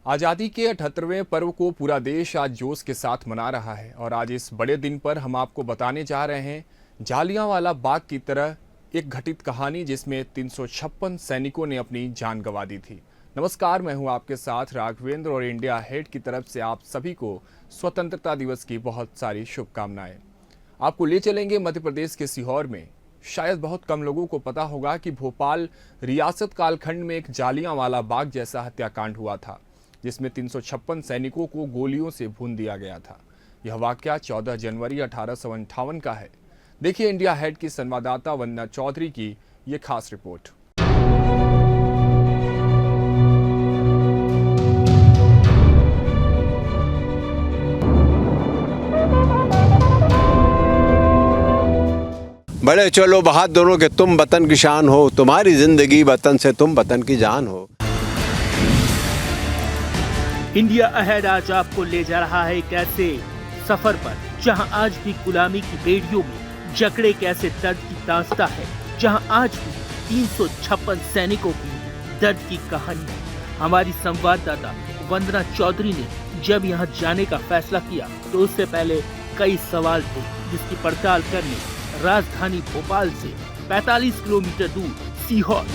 आज़ादी के 78वें पर्व को पूरा देश आज जोश के साथ मना रहा है और आज इस बड़े दिन पर हम आपको बताने जा रहे हैं जालियांवाला बाग की तरह एक घटित कहानी जिसमें 356 सैनिकों ने अपनी जान गंवा दी थी। नमस्कार, मैं हूं आपके साथ राघवेंद्र और इंडिया हेड की तरफ से आप सभी को स्वतंत्रता दिवस की बहुत सारी शुभकामनाएं। आपको ले चलेंगे मध्य प्रदेश के सीहोर में। शायद बहुत कम लोगों को पता होगा कि भोपाल रियासत कालखंड में एक जालियांवाला बाग जैसा हत्याकांड हुआ था जिसमें 356 सैनिकों को गोलियों से भून दिया गया था। यह वाकया 14 जनवरी 1858 का है। देखिए इंडिया हेड की संवाददाता वंदना चौधरी की ये खास रिपोर्ट। बड़े चलो बहादुरों के तुम वतन की शान हो, तुम्हारी जिंदगी वतन से तुम वतन की जान हो। इंडिया अहेड आज आपको ले जा रहा है एक ऐसे सफर पर जहां आज भी गुलामी की बेड़ियों में जकड़े कैसे दर्द की दास्तां है, जहां आज भी 356 सैनिकों की दर्द की कहानी है। हमारी संवाददाता वंदना चौधरी ने जब यहां जाने का फैसला किया तो उससे पहले कई सवाल थे जिसकी पड़ताल करने राजधानी भोपाल से 45 किलोमीटर दूर सीहोर।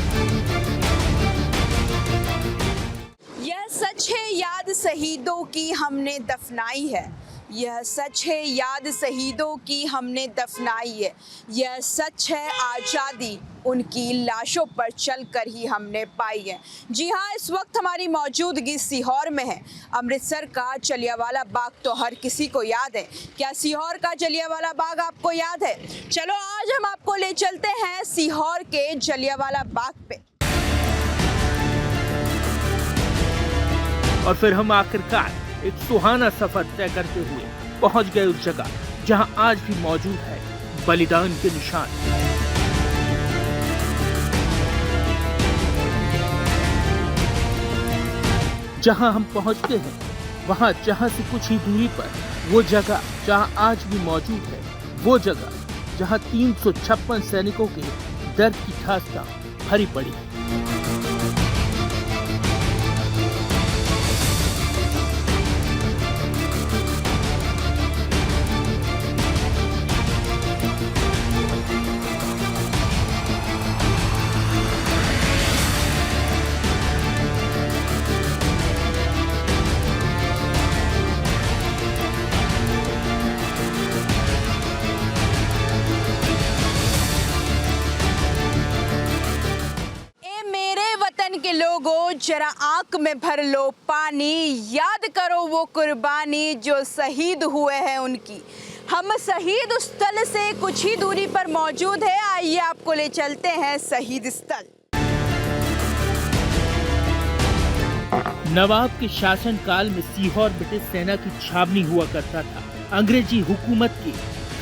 यह सच है, याद शहीदों की हमने दफनाई है। यह सच है, याद शहीदों की हमने दफनाई है। यह सच है, आज़ादी उनकी लाशों पर चलकर ही हमने पाई है। जी हाँ, इस वक्त हमारी मौजूदगी सीहोर में है। अमृतसर का जलियांवाला बाग तो हर किसी को याद है। क्या सीहोर का जलियांवाला बाग आपको याद है? चलो आज हम आपको ले चलते हैं सीहोर के जलियांवाला बाग पे। और फिर हम आखिरकार एक सुहाना सफर तय करते हुए पहुंच गए उस जगह जहां आज भी मौजूद है बलिदान के निशान। जहां हम पहुंचते हैं वहां जहां से कुछ ही दूरी पर वो जगह जहां आज भी मौजूद है, वो जगह जहां 356 सैनिकों के दर्द की दास्तां भरी पड़ी है। के लोगों, जरा आंख में भर लो पानी, याद करो वो कुर्बानी जो शहीद हुए हैं उनकी। हम शहीद स्थल से कुछ ही दूरी पर मौजूद है। आइए आपको ले चलते हैं शहीद स्थल। नवाब के शासन काल में सीहोर ब्रिटिश सेना की छावनी हुआ करता था। अंग्रेजी हुकूमत के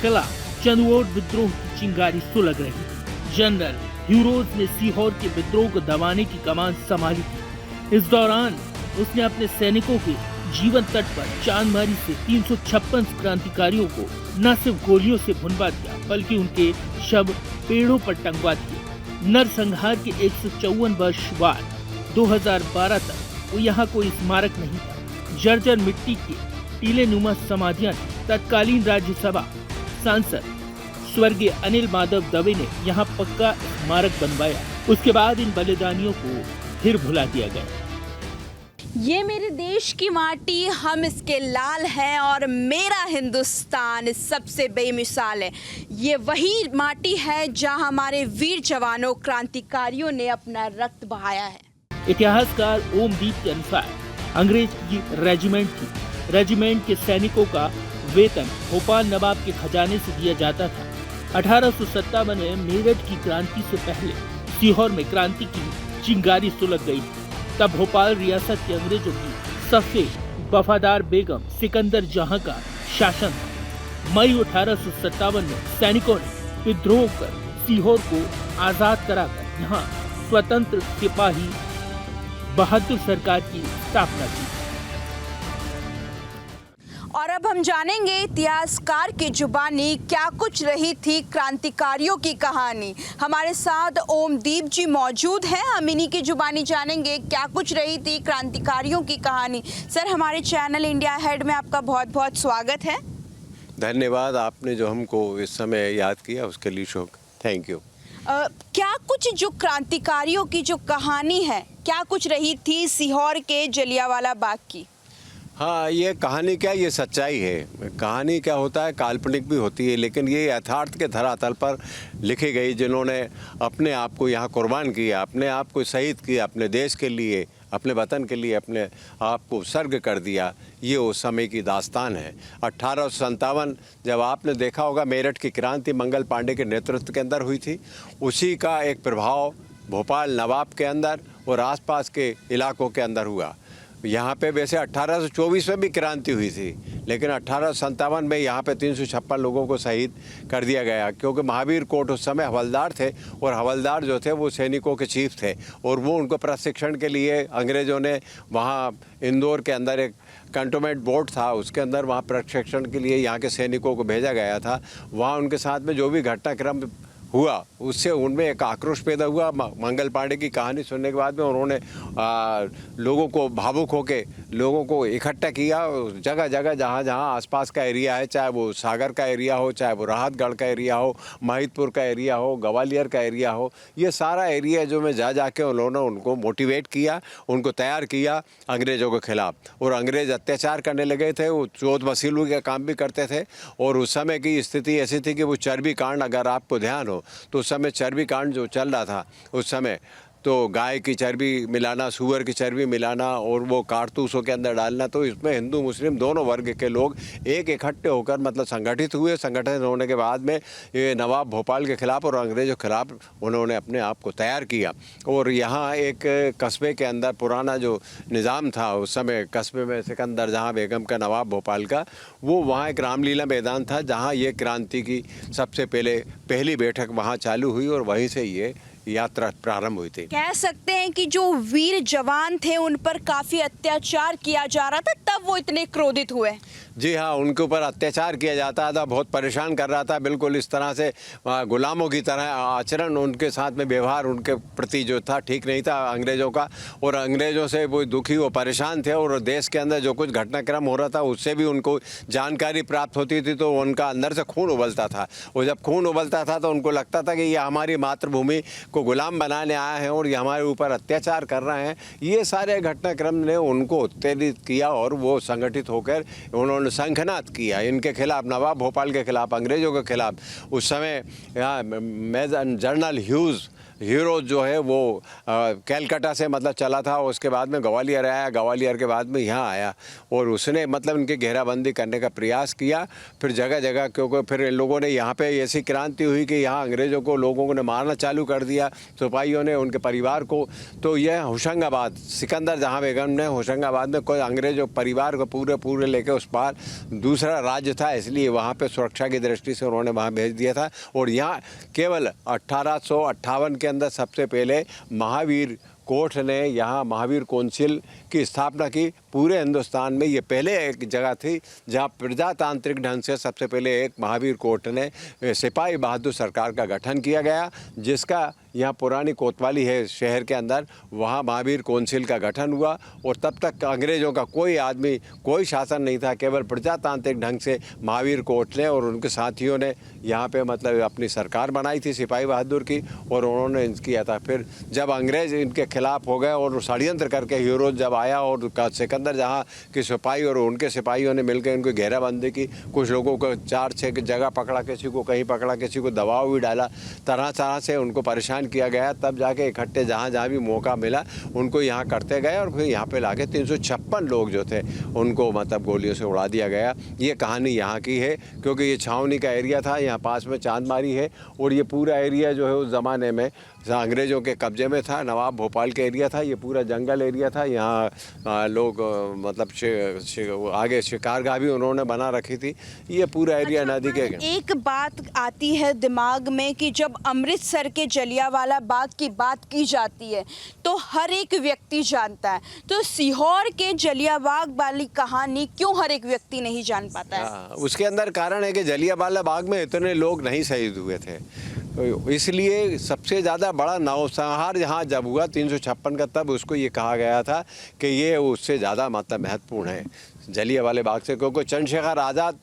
खिलाफ चंदोड़ विद्रोह की चिंगारी सुलग रही थी। जनरल ह्यूरोज ने सीहोर के विद्रोह को दबाने की कमान संभाली थी। इस दौरान उसने अपने सैनिकों के जीवन तट पर चांदमारी से 356 क्रांतिकारियों को न सिर्फ गोलियों से भुनवा दिया बल्कि उनके शव पेड़ों पर टंगवा दिए। नरसंहार के 154 वर्ष बाद 2012 तक वो यहाँ कोई स्मारक नहीं था। जर्जर मिट्टी के टीले नुमा समाधियां थी। तत्कालीन राज्यसभा सांसद स्वर्गीय अनिल माधव दवे ने यहाँ पक्का स्मारक बनवाया। उसके बाद इन बलिदानियों को फिर भुला दिया गया। ये मेरे देश की माटी, हम इसके लाल हैं और मेरा हिंदुस्तान सबसे बेमिसाल है। ये वही माटी है जहाँ हमारे वीर जवानों क्रांतिकारियों ने अपना रक्त बहाया है। इतिहासकार ओमदीप के अनुसार अंग्रेज की रेजिमेंट थी। रेजिमेंट के सैनिकों का वेतन भोपाल नवाब के खजाने से दिया जाता था। 1857 में मेरठ की क्रांति से पहले सीहोर में क्रांति की चिंगारी सुलग गई थी। तब भोपाल रियासत के अंग्रेजों की सबसे वफादार बेगम सिकंदर जहां का शासन था। मई 1857 में सैनिकों ने विद्रोह कर सीहोर को आजाद कराकर यहाँ स्वतंत्र सिपाही बहादुर सरकार की स्थापना की। और अब हम जानेंगे इतिहासकार की जुबानी क्या कुछ रही थी क्रांतिकारियों की कहानी। हमारे साथ ओमदीप जी मौजूद हैं, हम इन्हीं की जुबानी जानेंगे क्या कुछ रही थी क्रांतिकारियों की कहानी। सर, हमारे चैनल इंडिया हेड में आपका बहुत बहुत स्वागत है। धन्यवाद, आपने जो हमको इस समय याद किया उसके लिए थैंक यू। क्या कुछ जो क्रांतिकारियों की जो कहानी है, क्या कुछ रही थी सीहोर के जलियांवाला बाग की? हाँ, ये कहानी क्या, ये सच्चाई है। कहानी क्या होता है, काल्पनिक भी होती है, लेकिन ये यथार्थ के धरातल पर लिखी गई। जिन्होंने अपने आप को यहाँ कुर्बान किया, अपने आप को शहीद किया, अपने देश के लिए, अपने वतन के लिए अपने आप को उत्सर्ग कर दिया, ये उस समय की दास्तान है। 1857 जब आपने देखा होगा मेरठ की क्रांति मंगल पांडे के नेतृत्व के अंदर हुई थी, उसी का एक प्रभाव भोपाल नवाब के अंदर और आसपास के इलाकों के अंदर हुआ। यहाँ पे वैसे 1824 में भी क्रांति हुई थी, लेकिन 1857 में यहाँ पे 356 लोगों को शहीद कर दिया गया, क्योंकि महावीर कोट उस समय हवलदार थे और हवलदार जो थे वो सैनिकों के चीफ थे और वो उनको प्रशिक्षण के लिए अंग्रेज़ों ने वहाँ इंदौर के अंदर एक कंटोनमेंट बोर्ड था, उसके अंदर वहाँ प्रशिक्षण के लिए यहाँ के सैनिकों को भेजा गया था। वहाँ उनके साथ में जो भी घटनाक्रम हुआ उससे उनमें एक आक्रोश पैदा हुआ। मंगल पांडे की कहानी सुनने के बाद में उन्होंने लोगों को भावुक होके लोगों को इकट्ठा किया। जगह जगह जहाँ जहाँ आसपास का एरिया है, चाहे वो सागर का एरिया हो, चाहे वो राहतगढ़ का एरिया हो, महिदपुर का एरिया हो, ग्वालियर का एरिया हो, ये सारा एरिया जो में जाके उन्होंने उनको मोटिवेट किया, उनको तैयार किया अंग्रेज़ों के ख़िलाफ़। और अंग्रेज़ अत्याचार करने लगे थे, वो चोट वसीलू का काम भी करते थे। और उस समय की स्थिति ऐसी थी कि वो चर्बी कांड, अगर आपको ध्यान हो तो उस समय चर्बी कांड जो चल रहा था उस समय, तो गाय की चर्बी मिलाना, सूअर की चर्बी मिलाना और वो कारतूसों के अंदर डालना, तो इसमें हिंदू मुस्लिम दोनों वर्ग के लोग एक इकट्ठे होकर मतलब संगठित हुए। संगठित होने के बाद में ये नवाब भोपाल के ख़िलाफ़ और अंग्रेज़ों के ख़िलाफ़ उन्होंने अपने आप को तैयार किया। और यहाँ एक कस्बे के अंदर पुराना जो निज़ाम था उस समय, कस्बे में सिकंदर जहाँ बेगम का नवाब भोपाल का, वो वहाँ एक रामलीला मैदान था जहाँ ये क्रांति की सबसे पहली बैठक वहाँ चालू हुई और वहीं से ये यात्रा प्रारंभ हुई थी। कह सकते हैं कि जो वीर जवान थे उन पर काफी अत्याचार किया जा रहा था, तब वो इतने क्रोधित हुए। जी हाँ, उनके ऊपर अत्याचार किया जाता था, बहुत परेशान कर रहा था, बिल्कुल इस तरह से गुलामों की तरह आचरण, उनके साथ में व्यवहार उनके प्रति जो था ठीक नहीं था अंग्रेज़ों का। और अंग्रेज़ों से वो दुखी, वो परेशान थे और देश के अंदर जो कुछ घटनाक्रम हो रहा था उससे भी उनको जानकारी प्राप्त होती थी, तो उनका अंदर से खून उबलता था। और जब खून उबलता था तो उनको लगता था कि ये हमारी मातृभूमि को गुलाम बनाने आए हैं और ये हमारे ऊपर अत्याचार कर रहे हैं। ये सारे घटनाक्रम ने उनको उत्तेजित किया और वो संगठित होकर उन्होंने संघनाद किया इनके खिलाफ, नवाब भोपाल के खिलाफ, अंग्रेज़ों के खिलाफ। उस समय यहाँ मेजर जनरल हीरोज जो है वो कैलकाटा से मतलब चला था, उसके बाद में ग्वालियर आया, ग्वालियर के बाद में यहाँ आया और उसने मतलब इनकी घेराबंदी करने का प्रयास किया। फिर जगह जगह, क्योंकि फिर इन लोगों ने यहाँ पे ऐसी क्रांति हुई कि यहाँ अंग्रेज़ों को लोगों ने मारना चालू कर दिया, सिपाहियों ने, उनके परिवार को। तो यह होशंगाबाद, सिकंदर जहाँ बेगम ने होशंगाबाद में कोई अंग्रेज़ों परिवार को पूरे लेके उस पार दूसरा राज्य था, इसलिए वहाँ पर सुरक्षा की दृष्टि से उन्होंने वहाँ भेज दिया था। और यहाँ केवल 1858 के अंदर सबसे पहले महावीर कोर्ट ने यहाँ महावीर काउंसिल की स्थापना की। पूरे हिंदुस्तान में ये पहले एक जगह थी जहाँ प्रजातांत्रिक ढंग से सबसे पहले एक महावीर कोर्ट ने सिपाही बहादुर सरकार का गठन किया गया, जिसका यहाँ पुरानी कोतवाली है शहर के अंदर, वहाँ महावीर काउंसिल का गठन हुआ। और तब तक अंग्रेज़ों का कोई आदमी, कोई शासन नहीं था, केवल प्रजातांत्रिक ढंग से महावीर कोर्ट ने और उनके साथियों ने यहाँ पे मतलब अपनी सरकार बनाई थी सिपाही बहादुर की, और उन्होंने किया था। फिर जब अंग्रेज़ इनके खिलाफ हो गए और षड्यंत्र करके हीरोज जब आया और सिकंदर जहाँ के सिपाही और उनके सिपाहियों ने मिलकर इनको घेराबंदी की, कुछ लोगों को 4-6 जगह पकड़ा, किसी को कहीं पकड़ा, किसी को दबाव भी डाला, तरह तरह से उनको परेशान किया गया। तब जाके इकट्ठे जहाँ जहाँ भी मौका मिला उनको यहाँ करते गए और फिर यहाँ पे लाके 356 लोग जो थे उनको मतलब गोलियों से उड़ा दिया गया। ये कहानी यहाँ की है, क्योंकि ये छावनी का एरिया था, यहाँ पास में चांदमारी है और ये पूरा एरिया जो है उस ज़माने में अंग्रेज़ों के कब्जे में था। नवाब भोपाल के एरिया था, ये पूरा जंगल एरिया था। यहाँ लोग मतलब आगे शिकारगाह भी उन्होंने बना रखी थी। ये पूरा एरिया अच्छा, नदी के पर एक बात आती है दिमाग में कि जब अमृतसर के जलियांवाला बाग की बात की जाती है तो हर एक व्यक्ति जानता है, तो सीहोर के जलियांवाला वाली कहानी क्यों हर एक व्यक्ति नहीं जान पाता है? हाँ, उसके अंदर कारण है कि जलियांवाला बाग में इतने लोग नहीं शहीद हुए थे, इसलिए सबसे ज़्यादा बड़ा नरसंहार यहाँ जब हुआ 356 का, तब उसको ये कहा गया था कि ये उससे ज़्यादा मतलब महत्वपूर्ण है जलियांवाले बाग से, क्योंकि चंद्रशेखर आज़ाद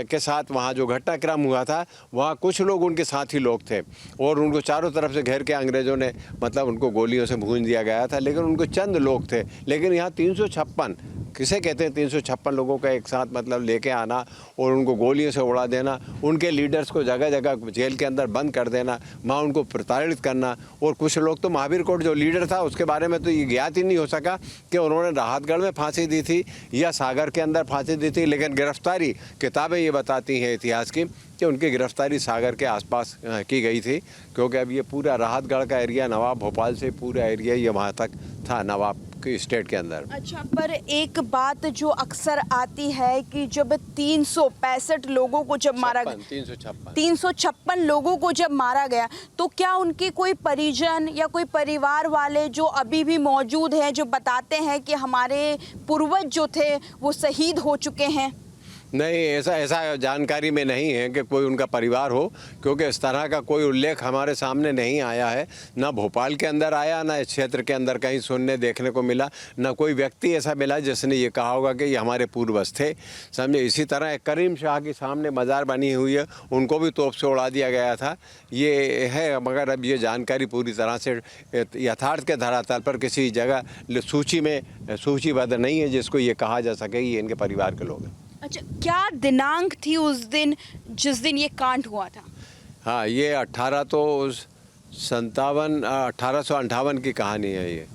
के साथ वहाँ जो घटनाक्रम हुआ था, वहाँ कुछ लोग उनके साथी लोग थे और उनको चारों तरफ से घेर के अंग्रेज़ों ने मतलब उनको गोलियों से भून दिया गया था, लेकिन उनको चंद लोग थे। लेकिन यहाँ 356 किसे कहते हैं, 356 लोगों का एक साथ मतलब लेके आना और उनको गोलियों से उड़ा देना, उनके लीडर्स को जगह जगह जेल के अंदर बंद कर देना, वहाँ उनको प्रताड़ित करना। और कुछ लोग तो महावीर कोट जो लीडर था उसके बारे में तो ये ज्ञात ही नहीं हो सका कि उन्होंने राहतगढ़ में फांसी दी थी या सागर के अंदर फांसी दी थी, लेकिन गिरफ्तारी किताबें ये बताती हैं इतिहास की कि उनकी गिरफ्तारी सागर के आसपास की गई थी, क्योंकि अब ये पूरा राहतगढ़ का एरिया नवाब भोपाल से पूरा एरिया ये वहाँ तक था नवाब की स्टेट के अंदर। अच्छा, पर एक बात जो अक्सर आती है कि जब 365 लोगों को जब मारा गया, 356 लोगों को जब मारा गया, तो क्या उनके कोई परिजन या कोई परिवार वाले जो अभी भी मौजूद हैं जो बताते हैं कि हमारे पूर्वज जो थे वो शहीद हो चुके हैं? नहीं, ऐसा जानकारी में नहीं है कि कोई उनका परिवार हो, क्योंकि इस तरह का कोई उल्लेख हमारे सामने नहीं आया है। ना भोपाल के अंदर आया, ना इस क्षेत्र के अंदर कहीं सुनने देखने को मिला, ना कोई व्यक्ति ऐसा मिला जिसने ये कहा होगा कि ये हमारे पूर्वज थे, समझे। इसी तरह करीम शाह के सामने मज़ार बनी हुई है, उनको भी तोप से उड़ा दिया गया था, ये है। मगर अब ये जानकारी पूरी तरह से यथार्थ के धरातल पर किसी जगह सूची में सूचीबद्ध नहीं है जिसको ये कहा जा सके ये इनके परिवार के लोग हैं। अच्छा, क्या दिनांक थी उस दिन जिस दिन ये कांड हुआ था? हाँ, ये 1858 की कहानी है ये।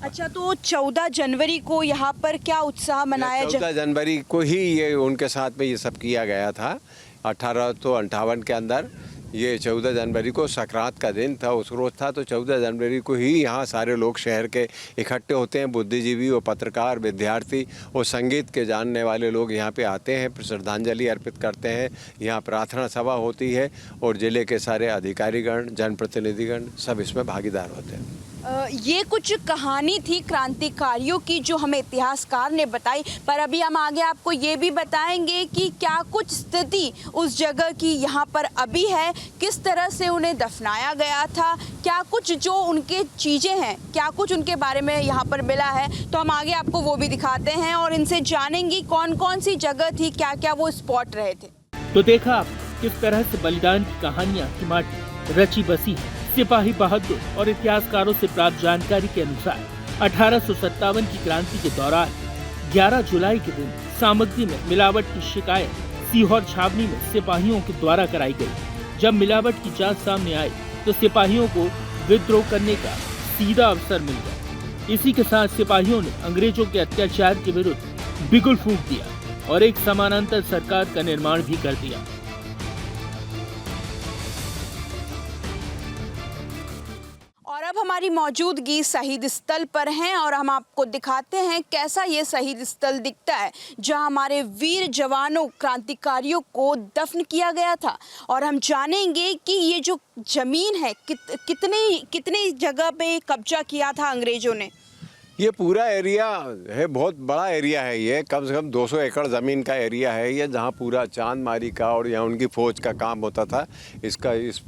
अच्छा, तो 14 जनवरी को यहाँ पर क्या उत्साह मनाया 14 जनवरी को ही ये उनके साथ में ये सब किया गया था। 1858 के अंदर ये 14 जनवरी को संक्रांत का दिन था, उस रोज़ था, तो 14 जनवरी को ही यहाँ सारे लोग शहर के इकट्ठे होते हैं, बुद्धिजीवी और पत्रकार, विद्यार्थी और संगीत के जानने वाले लोग यहाँ पे आते हैं, श्रद्धांजलि अर्पित करते हैं। यहाँ प्रार्थना सभा होती है और ज़िले के सारे अधिकारीगण, जनप्रतिनिधिगण सब इसमें भागीदार होते हैं। ये कुछ कहानी थी क्रांतिकारियों की जो हमें इतिहासकार ने बताई, पर अभी हम आगे आपको ये भी बताएंगे कि क्या कुछ स्थिति उस जगह की यहाँ पर अभी है, किस तरह से उन्हें दफनाया गया था, क्या कुछ जो उनके चीज़ें हैं, क्या कुछ उनके बारे में यहाँ पर मिला है, तो हम आगे आपको वो भी दिखाते हैं और इनसे जानेंगे कौन कौन सी जगह थी, क्या क्या वो स्पॉट रहे थे। तो देखा आप किस तरह से बलिदान की कहानियां की माटी रची बसी है। सिपाही बहादुर और इतिहासकारों से प्राप्त जानकारी के अनुसार 1857 की क्रांति के दौरान 11 जुलाई के दिन सामग्री में मिलावट की शिकायत सीहोर छावनी में सिपाहियों के द्वारा कराई गई। जब मिलावट की जांच सामने आई तो सिपाहियों को विद्रोह करने का सीधा अवसर मिल गया। इसी के साथ सिपाहियों ने अंग्रेजों के अत्याचार के विरुद्ध बिगुल फूंक दिया और एक समानांतर सरकार का निर्माण भी कर दिया। और अब हमारी मौजूदगी शहीद स्थल पर है और हम आपको दिखाते हैं कैसा ये शहीद स्थल दिखता है जहां हमारे वीर जवानों क्रांतिकारियों को दफन किया गया था। और हम जानेंगे कि ये जो जमीन है कितनी जगह पे कब्जा किया था अंग्रेजों ने। ये पूरा एरिया है, बहुत बड़ा एरिया है, ये कम से कम 200 एकड़ ज़मीन का एरिया है ये, जहाँ पूरा चांदमारी का और यहाँ उनकी फ़ौज का काम होता था इस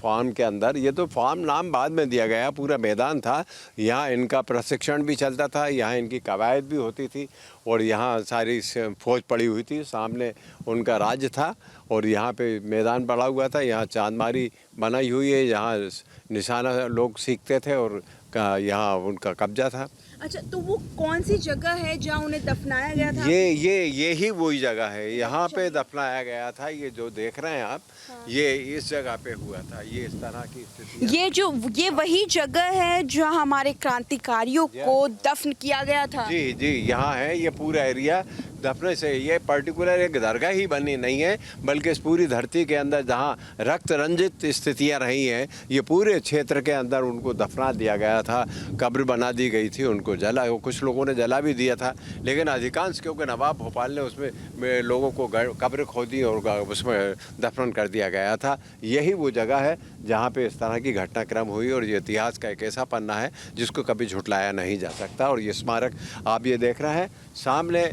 फार्म के अंदर। ये तो फार्म नाम बाद में दिया गया, पूरा मैदान था, यहाँ इनका प्रशिक्षण भी चलता था, यहाँ इनकी कवायद भी होती थी और यहाँ सारी फ़ौज पड़ी हुई थी, सामने उनका राज्य था और यहाँ पे मैदान पड़ा हुआ था। यहाँ चांदमारी बनाई हुई है, यहाँ निशाना लोग सीखते थे और यहाँ उनका कब्जा था। अच्छा, तो वो कौन सी जगह है जहाँ उन्हें दफनाया गया था? ये ही वही जगह है, यहाँ पे दफनाया गया था। ये जो देख रहे हैं आप, ये इस जगह पे हुआ था। ये इस तरह की स्थिति। ये वही जगह है जहाँ हमारे क्रांतिकारियों को दफन किया गया था। जी जी, यहाँ है ये पूरा एरिया दफने से। ये पर्टिकुलर एक दरगाह ही बनी नहीं है, बल्कि इस पूरी धरती के अंदर जहाँ रक्त रंजित स्थितियाँ रही हैं, ये पूरे क्षेत्र के अंदर उनको दफना दिया गया था। कब्र बना दी गई थी, उनको जला, कुछ लोगों ने जला भी दिया था, लेकिन अधिकांश क्योंकि नवाब भोपाल ने उसमें लोगों को कब्र खोदी और उसमें दफन कर दिया गया था। यही वो जगह है जहाँ पे इस तरह की घटनाक्रम हुई, और ये इतिहास का एक ऐसा पन्ना है जिसको कभी झुटलाया नहीं जा सकता। और ये स्मारक आप ये देख रहे हैं सामने,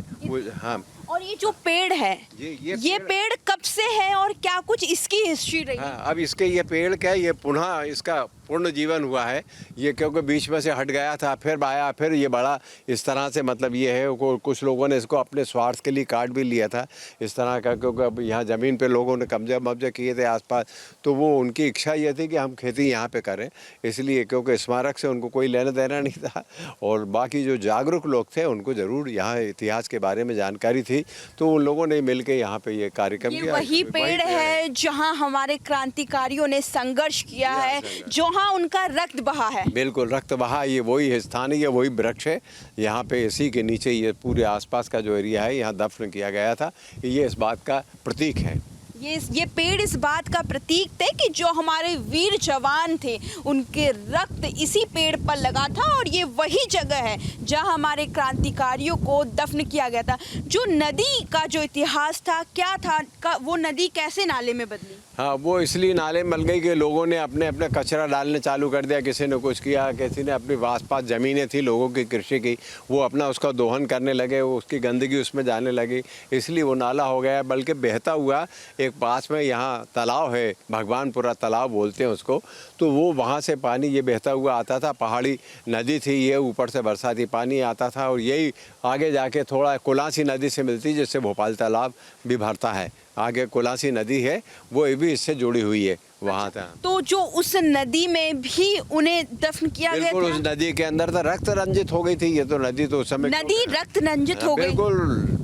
हाँ। और ये जो पेड़ है, ये पेड़ कब से है और क्या कुछ इसकी हिस्ट्री रही? हाँ, अब इसके ये पेड़ क्या है, ये पुनः इसका पूर्ण जीवन हुआ है। ये क्योंकि बीच में से हट गया था, फिर आया, फिर ये बड़ा इस तरह से, मतलब ये है कुछ लोगों ने इसको अपने स्वार्थ के लिए काट भी लिया था इस तरह का, क्योंकि अब यहाँ ज़मीन पे लोगों ने कब्जे किए थे आसपास, तो वो उनकी इच्छा ये थी कि हम खेती यहाँ पे करें, इसलिए, क्योंकि स्मारक से उनको कोई लेना देना नहीं था। और बाकी जो जागरूक लोग थे उनको ज़रूर यहाँ इतिहास के बारे में जानकारी थी, तो उन लोगों ने मिल के यहाँ पे ये कार्यक्रम किया। वही पेड़ है जहाँ हमारे क्रांतिकारियों ने संघर्ष किया है, जहाँ उनका रक्त बहा है। बिल्कुल, रक्त बहा, ये वही स्थान है, ये वही वृक्ष है। यहाँ पे इसी के नीचे ये पूरे आसपास का जो एरिया है, यहाँ दफन किया गया था। ये इस बात का प्रतीक है। ये पेड़ इस बात का प्रतीक थे कि जो हमारे वीर जवान थे उनके रक्त इसी पेड़ पर लगा था, और ये वही जगह है जहां हमारे क्रांतिकारियों को दफन किया गया था। जो नदी का जो इतिहास था, क्या था, वो नदी कैसे नाले में बदली? हाँ, वो इसलिए नाले में बन गई कि लोगों ने अपने अपने कचरा डालने चालू कर दिया। किसी ने कुछ किया, किसी ने अपनी आसपास ज़मीनें थी लोगों की कृषि की, वो अपना उसका दोहन करने लगे, वो उसकी गंदगी उसमें जाने लगी, इसलिए वो नाला हो गया। बल्कि बहता हुआ एक पास में यहाँ तालाब है, भगवानपुरा तालाब बोलते हैं उसको, तो वो वहाँ से पानी ये बहता हुआ आता था। पहाड़ी नदी थी ये, ऊपर से बरसाती पानी आता था, और यही आगे जाके थोड़ा कुलासी नदी से मिलती, जिससे भोपाल तालाब भी भरता है। आगे कुलासी नदी है, वो भी इससे जुड़ी हुई है वहाँ था। तो जो उस नदी में भी उन्हें दफन किया गया था? उस नदी के अंदर तो रक्त रंजित हो गई थी ये तो नदी, तो उस समय नदी रक्त रंजित हो गई।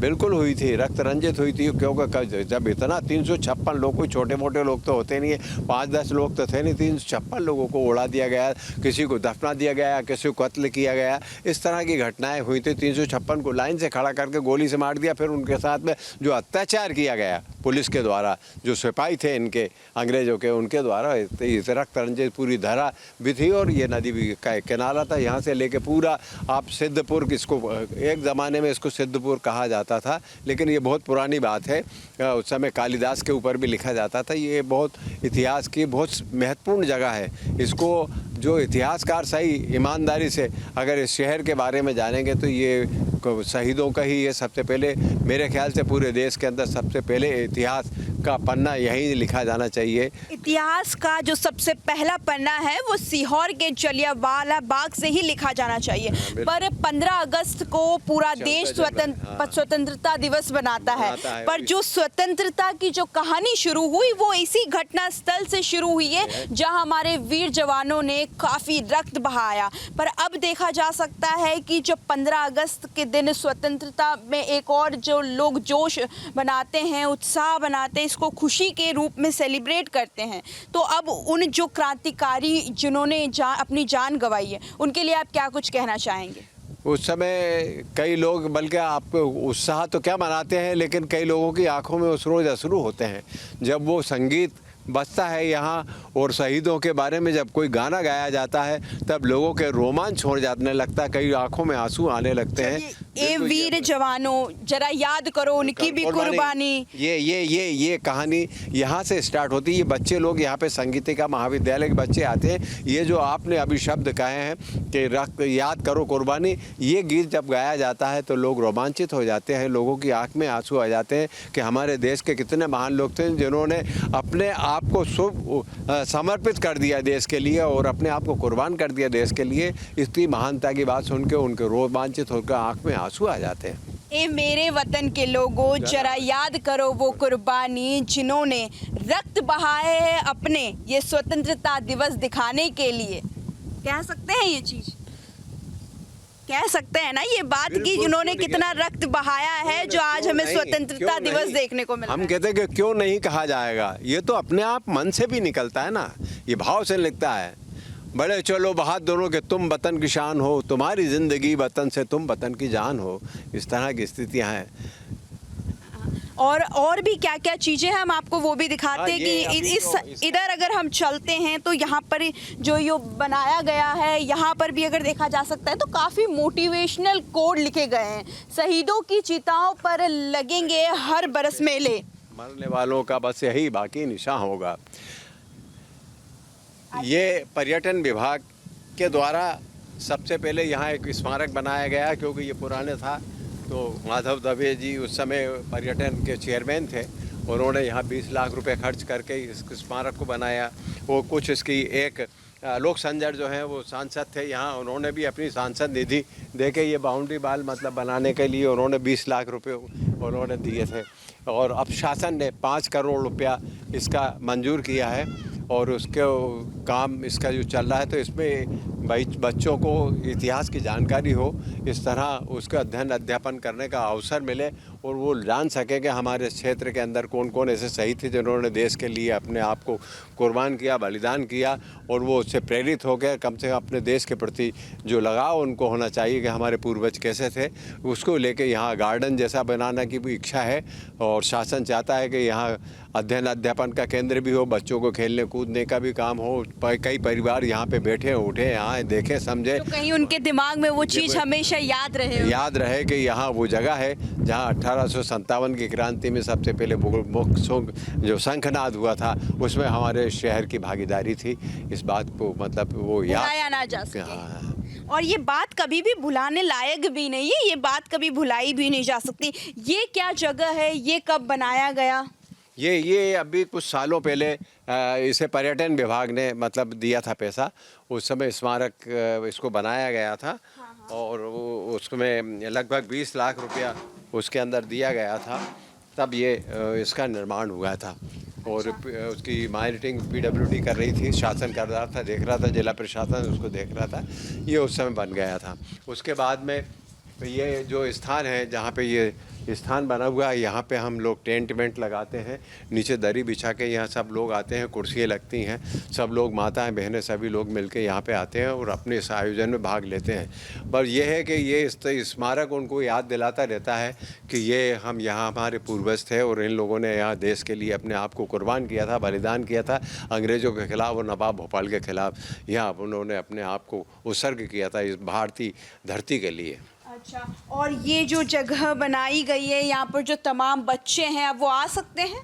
बिल्कुल हुई थी, रक्त रंजित हुई थी, क्योंकि जब इतना 356 लोग, कोई छोटे मोटे लोग तो होते नहीं है, 5-10 लोग तो थे नहीं, 356 लोगों को उड़ा दिया गया, किसी को दफना दिया गया, किसी को कत्ल किया गया। इस तरह की घटनाएं हुई थी। 356 को लाइन से खड़ा करके गोली से मार दिया। फिर उनके साथ में जो अत्याचार किया गया पुलिस के द्वारा, जो सिपाही थे इनके अंग्रेजों के, उनके द्वारा रक्त रंजित पूरी धरा भी थी। और ये नदी भी का किनारा था, यहाँ से लेके पूरा आप सिद्धपुर, इसको एक ज़माने में इसको सिद्धपुर कहा जाता था, लेकिन ये बहुत पुरानी बात है। उस समय कालिदास के ऊपर भी लिखा जाता था। ये बहुत इतिहास की बहुत महत्वपूर्ण जगह है। इसको जो इतिहासकार सही ईमानदारी से अगर इस शहर के बारे में जानेंगे तो ये शहीदों का ही ये सबसे पहले, मेरे ख्याल से पूरे देश के अंदर सबसे पहले इतिहास का पन्ना यहीं लिखा जाना चाहिए। इतिहास का जो सबसे पहला पन्ना है वो सीहोर के जलियांवाला बाग से ही लिखा जाना चाहिए। पर 15 अगस्त को पूरा देश स्वतंत्रता दिवस बनाता है, पर जो स्वतंत्रता की जो कहानी शुरू हुई वो इसी घटना स्थल से शुरू हुई है, जहां हमारे वीर जवानों ने काफ़ी रक्त बहाया। पर अब देखा जा सकता है कि जो 15 अगस्त के दिन स्वतंत्रता में एक और जो लोग जोश बनाते हैं, उत्साह बनाते हैं, इसको खुशी के रूप में सेलिब्रेट करते हैं। तो अब उन जो क्रांतिकारी जिन्होंने अपनी जान गंवाई है, उनके लिए आप क्या कुछ कहना चाहेंगे? उस समय कई लोग, बल्कि आपको उत्साह तो क्या मनाते हैं, लेकिन कई लोगों की आंखों में उस रोज़ अश्रु होते हैं जब वो संगीत बजता है यहाँ, और शहीदों के बारे में जब कोई गाना गाया जाता है तब लोगों के रोमांच हो जाने लगता है, कई आंखों में आंसू आने लगते हैं। ए वीर जवानों, जरा याद करो उनकी भी कुर्बानी। ये कहानी यहाँ से स्टार्ट होती है। ये बच्चे लोग यहाँ पे संगीतिका महाविद्यालय के बच्चे आते हैं। ये जो आपने अभी शब्द कहे हैं कि रक्त याद करो कुर्बानी, ये गीत जब गाया जाता है तो लोग रोमांचित हो जाते हैं, लोगों की आंख में आंसू आ जाते हैं कि हमारे देश के कितने महान लोग थे जिन्होंने अपने आप को समर्पित कर दिया देश के लिए, और अपने आप को कुर्बान कर दिया देश के लिए। इतनी महानता की बात सुन के उनके रोमांचित होकर आंख में आंसू आ जाते हैं। ए मेरे वतन के लोगों, जरा याद करो वो कुर्बानी जिन्होंने रक्त बहाए हैं अपने, ये स्वतंत्रता दिवस दिखाने के लिए। कह सकते हैं ये चीज, कह सकते हैं ना ये बात कि बिल्कुल, उन्होंने क्यों नहीं कितना रक्त बहाया है जो आज हमें नहीं, स्वतंत्रता क्यों दिवस नहीं? देखने को मिला हम है। कहते हैं कि क्यों नहीं कहा जाएगा, ये तो अपने आप मन से भी निकलता है ना, ये भाव से निकलता है। बड़े चलो बहादुरों के तुम वतन की शान हो, तुम्हारी जिंदगी वतन से तुम वतन की जान हो, इस तरह की स्थितियां हैं। और भी क्या क्या चीजें हैं हम आपको वो भी दिखाते हैं हाँ, ये कि अभी इस तो इधर अगर हम चलते हैं तो यहाँ पर जो ये बनाया गया है यहाँ पर भी अगर देखा जा सकता है तो काफी मोटिवेशनल कोड लिखे गए हैं। शहीदों की चिताओं पर लगेंगे हर बरस मेले, मरने वालों का बस यही बाकी निशान होगा। ये पर्यटन विभाग के द्वारा सबसे पहले यहाँ एक स्मारक बनाया गया, क्योंकि ये पुराने था तो माधव दवे जी उस समय पर्यटन के चेयरमैन थे, उन्होंने यहाँ 20 लाख रुपए खर्च करके इस स्मारक को बनाया। वो कुछ इसकी एक लोक संजर जो है वो सांसद थे यहाँ, उन्होंने भी अपनी सांसद निधि दे के ये बाउंड्री वाल मतलब बनाने के लिए उन्होंने 20 लाख रुपए उन्होंने दिए थे। और अब शासन ने 5 करोड़ रुपया इसका मंजूर किया है और उसके काम इसका जो चल रहा है, तो इसमें बच्चों को इतिहास की जानकारी हो, इस तरह उसका अध्ययन करने का अवसर मिले और वो जान सके कि हमारे क्षेत्र के अंदर कौन कौन ऐसे शहीद थे जिन्होंने देश के लिए अपने आप को कुर्बान किया, बलिदान किया, और वो उससे प्रेरित हो गए। कम से कम अपने देश के प्रति जो लगाव उनको होना चाहिए कि हमारे पूर्वज कैसे थे, उसको लेके यहाँ गार्डन जैसा बनाने की भी इच्छा है। और शासन चाहता है कि यहाँ अध्ययन का केंद्र भी हो, बच्चों को खेलने कूदने का भी काम हो। कई परिवार यहाँ पे बैठे उठे यहाँ देखें समझे, तो कहीं उनके दिमाग में वो चीज हमेशा याद रहे कि यहाँ वो जगह है जहाँ 1857 की क्रांति में सबसे पहले जो शंखनाद हुआ था उसमें हमारे शहर की भागीदारी थी। इस बात को मतलब वो भुलाया ना जा सके। हाँ। और ये बात कभी भी भुलाने लायक भी नहीं है, ये बात कभी भुलाई भी नहीं जा सकती। ये क्या जगह है, ये कब बनाया गया? ये अभी कुछ सालों पहले इसे पर्यटन विभाग ने मतलब दिया था पैसा, उस समय स्मारक इसको बनाया गया था। और वो उसमें लगभग 20 लाख रुपया उसके अंदर दिया गया था, तब ये इसका निर्माण हुआ था। और उसकी मॉनिटरिंग PWD कर रही थी, शासन कर रहा था, देख रहा था, जिला प्रशासन उसको देख रहा था। ये उस समय बन गया था। उसके बाद में ये जो स्थान है जहाँ पे ये स्थान बना हुआ है, यहाँ पे हम लोग टेंट वेंट लगाते हैं, नीचे दरी बिछा के यहाँ सब लोग आते हैं, कुर्सियाँ लगती हैं, सब लोग माताएं बहनें सभी लोग मिलके यहाँ पे आते हैं और अपने इस आयोजन में भाग लेते हैं। पर यह है कि ये स्मारक उनको याद दिलाता रहता है कि ये हम यहाँ हमारे पूर्वज थे और इन लोगों ने यहाँ देश के लिए अपने आप को कुर्बान किया था, बलिदान किया था, अंग्रेज़ों के खिलाफ और नवाब भोपाल के खिलाफ यहाँ उन्होंने अपने आप को उत्सर्ग किया था इस भारतीय धरती के लिए। अच्छा, और ये जो जगह बनाई गई है यहाँ पर जो तमाम बच्चे हैं अब वो आ सकते हैं?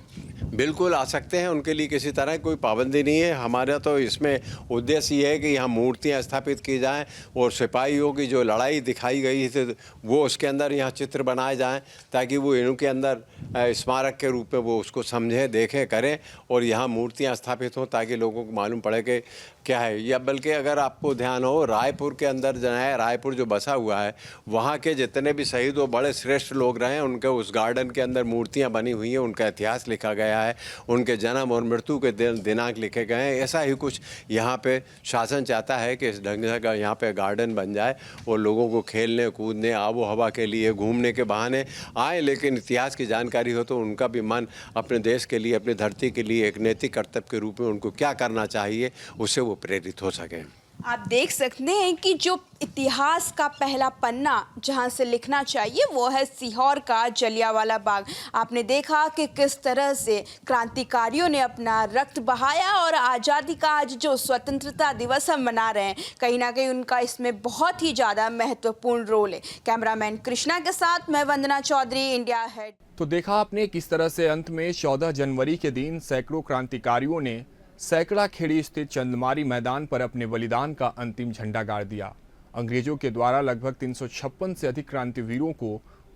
बिल्कुल आ सकते हैं, उनके लिए किसी तरह कोई पाबंदी नहीं है। हमारा तो इसमें उद्देश्य ये है कि यहाँ मूर्तियाँ स्थापित की जाएं और सिपाहियों की जो लड़ाई दिखाई गई थी वो उसके अंदर यहाँ चित्र बनाए जाएं, ताकि वो इनके अंदर स्मारक के रूप में वो उसको समझें, देखें, करें और यहाँ मूर्तियाँ स्थापित हों ताकि लोगों को मालूम पड़े कि क्या है। या बल्कि अगर आपको ध्यान हो, रायपुर के अंदर जो है, रायपुर जो बसा हुआ है, वहाँ के जितने भी शहीद और बड़े श्रेष्ठ लोग रहे हैं उनके उस गार्डन के अंदर मूर्तियाँ बनी हुई हैं, उनका इतिहास लिखा गया है, उनके जन्म और मृत्यु के दिनांक लिखे गए हैं। ऐसा ही कुछ यहाँ पे शासन चाहता है कि इस ढंग का यहाँ पे गार्डन बन जाए और लोगों को खेलने कूदने, आबो हवा के लिए घूमने के बहाने आए, लेकिन इतिहास की जानकारी हो तो उनका भी मन अपने देश के लिए, अपनी धरती के लिए एक नैतिक कर्तव्य के रूप में उनको क्या करना चाहिए उससे वो प्रेरित हो सकें। आप देख सकते हैं कि जो इतिहास का पहला पन्ना जहां से लिखना चाहिए वो है सीहोर का जलियांवाला बाग। आपने देखा कि किस तरह से क्रांतिकारियों ने अपना रक्त बहाया और आज़ादी का आज जो स्वतंत्रता दिवस हम मना रहे हैं, कहीं ना कहीं उनका इसमें बहुत ही ज़्यादा महत्वपूर्ण रोल है। कैमरामैन कृष्णा के साथ मैं वंदना चौधरी, इंडिया हेड। तो देखा आपने किस तरह से अंत में 14 जनवरी के दिन सैकड़ों क्रांतिकारियों ने सैकड़ा खेड़ी स्थित चंदमारी मैदान पर अपने बलिदान का अंतिम झंडा गाड़ दिया। अंग्रेजों के द्वारा लगभग 356 से अधिक क्रांतिवीरों को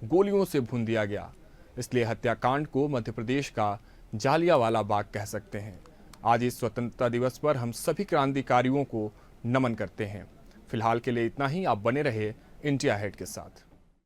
गोलियों से भून दिया गया। इसलिए हत्याकांड को मध्य प्रदेश का जालियांवाला बाग कह सकते हैं। आज इस स्वतंत्रता दिवस पर हम सभी क्रांतिकारियों को नमन करते हैं। फिलहाल के लिए इतना ही। आप बने रहे इंडिया हेड के साथ।